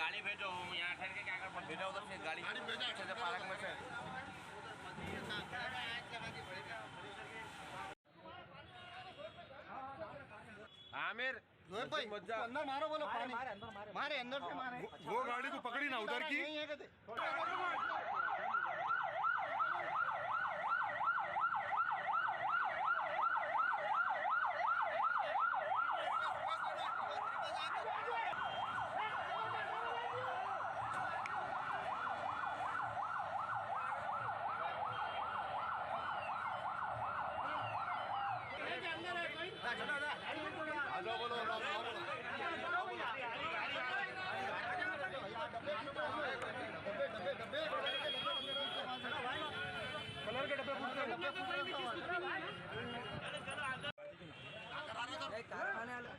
गाड़ी भेजो, यहाँ ठहर के क्या कर भेजा उधर से गाड़ी भेजा पार्क में से। आमिर भाई अंदर मारो, बोलो पानी मारे अंदर से मारे। वो गाड़ी को पकड़ी ना उधर की। बोलो कलर के डब्बे कारखाने वाले